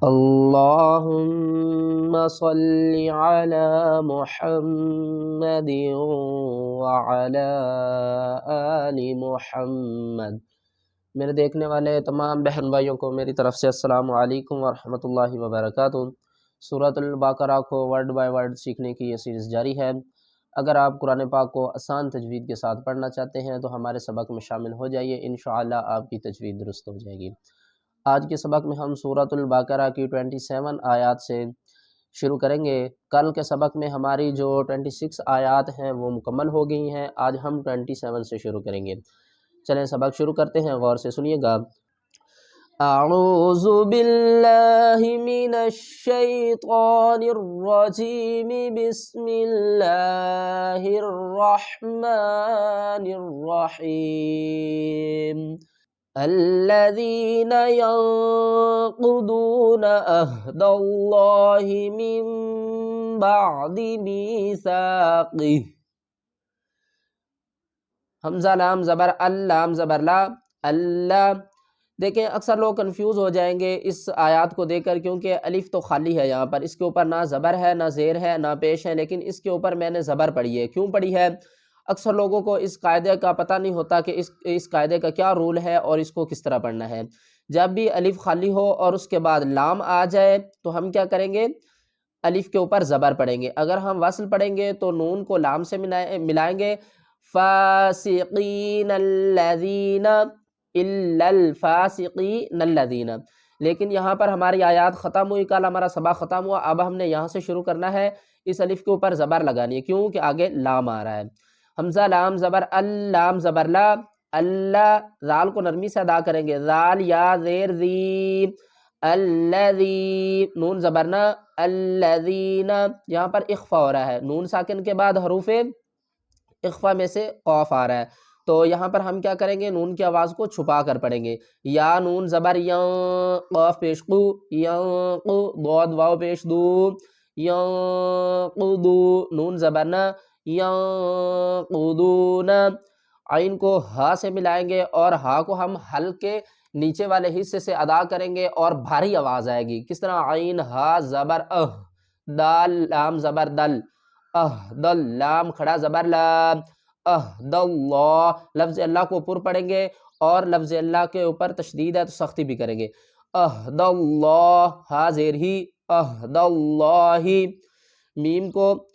اللهم صل على محمد وعلى آل محمد۔ میرے دیکھنے والے تمام بہن بھائیوں کو میری طرف سے السلام علیکم ورحمۃ اللہ وبرکاتہ۔ سورۃ البقرہ کو ورڈ بائی ورڈ سیکھنے کی یہ سیریز جاری ہے۔ اگر آپ قرآن پاک کو آسان تجوید کے ساتھ پڑھنا چاہتے ہیں تو ہمارے سبق میں شامل ہو جائیے، انشاءاللہ آپ کی تجوید درست ہو جائے گی۔ آج کے سبق میں ہم سورۃ البقرہ کی 27 آیات سے شروع کریں گے۔ کل کے سبق میں ہماری جو 26 آیات ہیں وہ مکمل ہو گئی ہیں، آج ہم 27 سے شروع کریں گے۔ چلیں سبق شروع کرتے ہیں، غور سے سنیے گا۔ اعوذ باللہ من الشیطان الرجیم، بسم اللہ الرحمن الرحیم۔ الذين ينقضون عهد الله من بعد ميثاقه۔ حمزہ لام زبر اللام زبر لا اللہ۔ دیکھیں اکثر لوگ کنفیوز ہو جائیں گے اس آیات کو دیکھ کر، کیونکہ الف تو خالی ہے یہاں پر، اس کے اوپر نہ زبر ہے نہ زیر ہے نہ پیش ہے، لیکن اس کے اوپر میں نے زبر پڑھی ہے۔ کیوں پڑھی ہے؟ اکثر لوگوں کو اس قاعدے کا پتہ نہیں ہوتا کہ اس قاعدے کا کیا رول ہے اور اس کو کس طرح پڑھنا ہے۔ جب بھی الف خالی ہو اور اس کے بعد لام آ جائے تو ہم کیا کریں گے؟ الف کے اوپر زبر پڑھیں گے۔ اگر ہم وصل پڑھیں گے تو نون کو لام سے ملائیں گے، فاسقین الذین الا الفاسقین الذین۔ لیکن یہاں پر ہماری آیات ختم ہوئی، کل ہمارا سبق ختم ہوا، اب ہم نے یہاں سے شروع کرنا ہے، اس الف کے اوپر زبر لگانی ہے، کیوں کہ آگے لام آ رہا ہے۔ حمزہ لام زبر اللام زبر لا اللہ، زال کو نرمی سے ادا کریں گے، زال یا زیر زی، الذی نون زبرنا الذین، یہاں پر اخفا ہو رہا ہے، نون ساکن کے بعد حروف اخفا میں سے قاف آ رہا ہے، تو یہاں پر ہم کیا کریں گے؟ نون کی آواز کو چھپا کر پڑھیں گے۔ یا نون زبر یاں، قاف پیش قو، یاں قو، ضاد واو پیش دو، یاں قدو، نون زبرنا یَنقُضُونَ، عین کو ہا سے ملائیں گے اور ہا کو ہم ہلکے نیچے والے حصے سے ادا کریں گے اور بھاری آواز آئے گی۔ کس طرح؟ عین ہا زبر دال لام زبر دل، دل لام کھڑا زبر لام، اللہ، لفظ اللہ کو پر پڑھیں گے اور لفظ اللہ کے اوپر تشدید ہے تو سختی بھی کریں گے۔ اللہ، ہا زیر ہی، اللہ، میم کو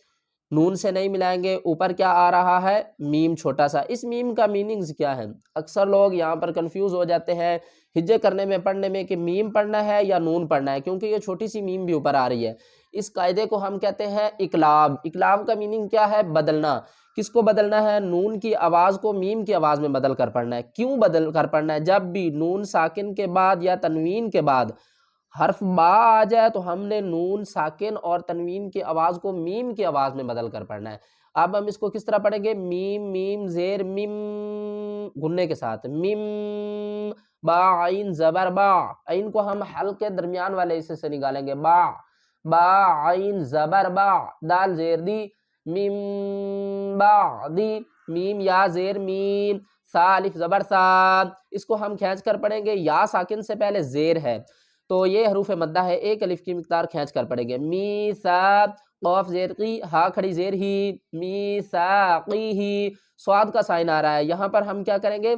نون سے نہیں ملائیں گے، اوپر کیا آ رہا ہے؟ میم چھوٹا سا۔ اس میم کا میننگز کیا ہے؟ اکثر لوگ یہاں پر کنفیوز ہو جاتے ہیں ہجے کرنے میں، پڑھنے میں، کہ میم پڑھنا ہے یا نون پڑھنا ہے، کیونکہ یہ چھوٹی سی میم بھی اوپر آ رہی ہے۔ اس قاعدے کو ہم کہتے ہیں اقلاب۔ اقلاب کا میننگ کیا ہے؟ بدلنا۔ کس کو بدلنا ہے؟ نون کی آواز کو میم کی آواز میں بدل کر پڑھنا ہے۔ کیوں بدل کر پڑھنا ہے؟ جب بھی نون ساکن کے بعد یا تنوین کے بعد حرف با آ جائے تو ہم نے نون ساکن اور تنوین کی آواز کو میم کی آواز میں بدل کر پڑھنا ہے۔ اب ہم اس کو کس طرح پڑھیں گے؟ میم میم زیر میم گننے کے ساتھ، میم با عین زبر با، عین کو ہم حلقے درمیان والے حصے سے نکالیں گے، با با عین زبر با، دال زیر دی، میم با دی، میم یا زیر میم، سا الف زبر سا، اس کو ہم کھینچ کر پڑھیں گے، یا ساکن سے پہلے زیر ہے تو یہ حروف مدہ ہے، ایک الف کی مقدار کھینچ کر پڑھیں گے۔ می سا، قاف زیر قی، ہا کھڑی زیر ہی، می سا قی ہی، صاد کا سائن آ رہا ہے، یہاں پر ہم کیا کریں گے؟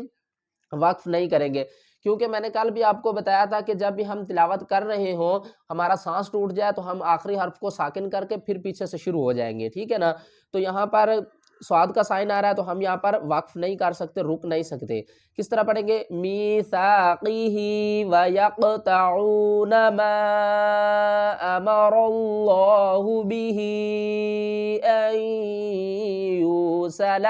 وقف نہیں کریں گے، کیونکہ میں نے کل بھی آپ کو بتایا تھا کہ جب بھی ہم تلاوت کر رہے ہوں ہمارا سانس ٹوٹ جائے تو ہم آخری حرف کو ساکن کر کے پھر پیچھے سے شروع ہو جائیں گے، ٹھیک ہے نا؟ تو یہاں پر صاد کا سائن آ رہا ہے تو ہم یہاں پر وقف نہیں کر سکتے، رک نہیں سکتے۔ کس طرح پڑھیں گے؟ میثاقہ ویقطعون ما امر اللہ بہ ان یوصل،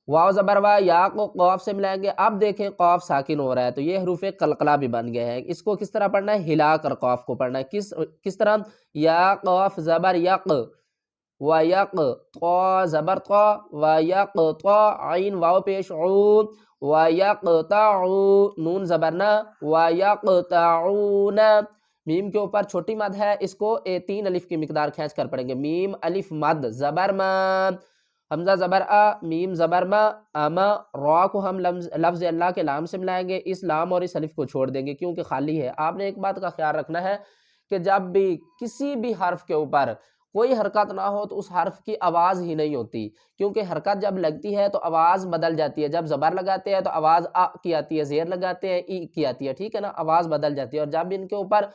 واو زبر وا، یا کو قاف سے ملائیں گے۔ اب دیکھیں قاف ساکن ہو رہا ہے تو یہ حروف قلقلہ بھی بن گئے ہیں، اس کو کس طرح پڑھنا ہے؟ ہلا کر قاف کو پڑھنا ہے۔ کس طرح؟ یا قاف زبر یک، وَيَقْ طَا زبر طا، وَيَقْطَعْ عین واو پیش عو، وَيَقْطَعُ نون زبرنا، وَيَقْطَعُونَ میم کے اوپر چھوٹی مد ہے، اس کو 3 الف کی مقدار کھینچ کر پڑھیں گے، میم الف مد زبر ما، حمزہ زبر میم زبر اما، را کو ہم لفظ اللہ کے لام سے ملائیں گے، اس لام اور اس الف کو چھوڑ دیں گے کیونکہ خالی ہے۔ آپ نے ایک بات کا خیال رکھنا ہے کہ جب بھی کسی بھی حرف کے اوپر کوئی حرکت نہ ہو تو اس حرف کی آواز ہی نہیں ہوتی، کیونکہ حرکت جب لگتی ہے تو آواز بدل جاتی ہے۔ جب زبر لگاتے ہیں تو آواز کی آتی ہے، زیر لگاتے ہیں ای کی آتی ہے، ٹھیک ہے نا، آواز بدل جاتی ہے۔ اور جب ان کے اوپر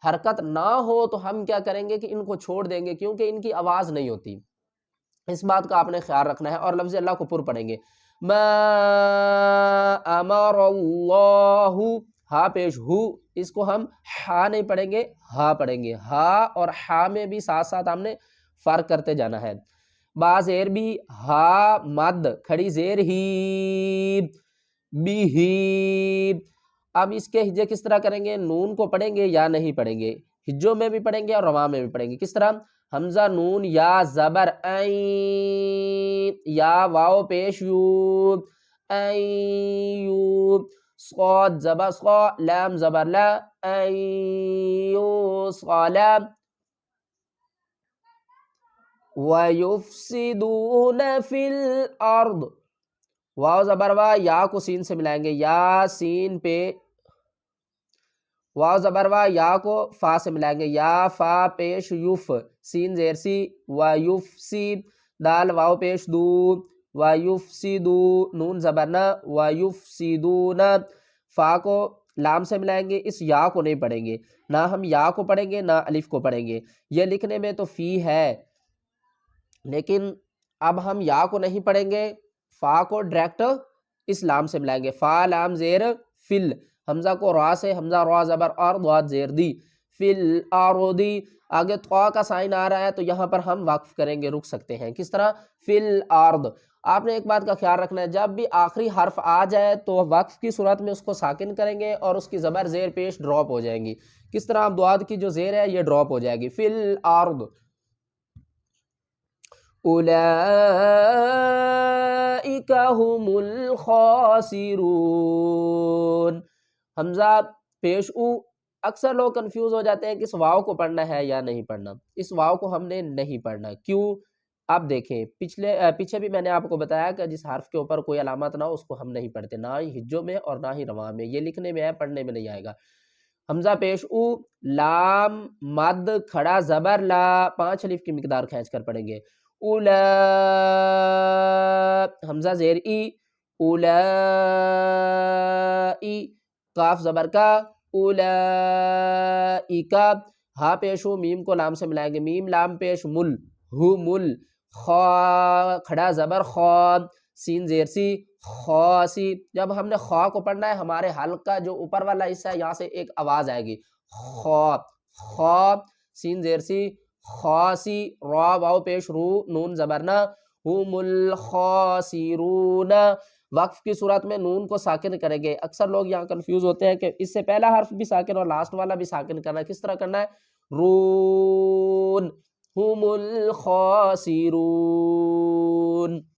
حرکت نہ ہو تو ہم کیا کریں گے کہ ان کو چھوڑ دیں گے کیونکہ ان کی آواز نہیں ہوتی۔ اس بات کا آپ نے خیال رکھنا ہے اور لفظ اللہ کو پر پڑھیں گے۔ ما امر اللہ، ہا پیش ہو، اس کو ہم ہا نہیں پڑھیں گے، ہا پڑھیں گے۔ ہا اور ہا میں بھی ساتھ ساتھ ہم نے فرق کرتے جانا ہے۔ با زیر بھی، ہا مد، کھڑی زیر ہی، بھی ہی۔ اب اس کے ہجے کس طرح کریں گے؟ نون کو پڑھیں گے یا نہیں پڑھیں گے؟ ہجوں میں بھی پڑھیں گے اور رواں میں بھی پڑھیں گے۔ کس طرح؟ حمزہ نون یا زبر این، یا واو پیش یو، این یو، صاد زبر صا، لام زبر لا، این یو صالا، وَيُفْسِدُونَ فِي الْأَرْضِ، واو زبر وا، یا کو سین سے ملائیں گے، یا سین پہ، واو زبر وا، یا کو فا سے ملائیں گے، یا فا پیش یف، سین زیر سی، وَيُفْسی، دال واو پیش دو، وَيُفْسِدو، نون زبر نا، وَيُفْسِدُونَ، فا کو لام سے ملائیں گے، اس یا کو نہیں پڑھیں گے، نہ ہم یا کو پڑھیں گے نہ الف کو پڑھیں گے۔ یہ لکھنے میں تو فی ہے لیکن اب ہم یا کو نہیں پڑھیں گے، فا کو ڈائریکٹ اس لام سے ملائیں گے، فا لام زیر فل، حمزہ کو را سے، حمزہ را زبر اور ضاد زیر دی، فل آرودی۔ آگے طا کا سائن آ رہا ہے تو یہاں پر ہم وقف کریں گے، رک سکتے ہیں۔ کس طرح؟ فل آرد۔ آپ نے ایک بات کا خیال رکھنا ہے، جب بھی آخری حرف آ جائے تو وقف کی صورت میں اس کو ساکن کریں گے اور اس کی زبر زیر پیش ڈراپ ہو جائیں گی۔ کس طرح؟ اب ضاد کی جو زیر ہے یہ ڈراپ ہو جائے گی، فل آرد۔ اولئک هم الخاسرون، حمزہ پیش او، اکثر لوگ کنفیوز ہو جاتے ہیں کہ اس واو کو پڑھنا ہے یا نہیں پڑھنا۔ اس واو کو ہم نے نہیں پڑھنا، کیوں؟ اب دیکھیں پیچھے بھی میں نے آپ کو بتایا کہ جس حرف کے اوپر کوئی علامت نہ ہو اس کو ہم نہیں پڑھتے، نہ ہی ہجوں میں اور نہ ہی رواں میں، یہ لکھنے میں ہے پڑھنے میں نہیں آئے گا۔ حمزہ پیش او، لام مد کھڑا زبر لا، 5 الف کی مقدار کھینچ کر پڑھیں گے، اولا، حمزہ زیر ای، اولائی، قاف زبر کا، اولائکا، ہا پیش ہو، میم کو لام سے ملائیں گے، میم لام پیش مل، ہو مل، خا کھڑا زبر خا، سین زیر سی، خاسی۔ جب ہم نے خا کو پڑھنا ہے ہمارے حلق کا جو اوپر والا حصہ ہے یہاں سے ایک آواز آئے گی، خا، خا، سین زیر سی، خاسی، را واو پیش رو، نون زبرنا، ہم الخاسرون۔ وقف کی صورت میں نون کو ساکن کریں گے۔ اکثر لوگ یہاں کنفیوز ہوتے ہیں کہ اس سے پہلا حرف بھی ساکن اور لاسٹ والا بھی ساکن کرنا ہے، کس طرح کرنا ہے؟ رون، ہم الخاسرون۔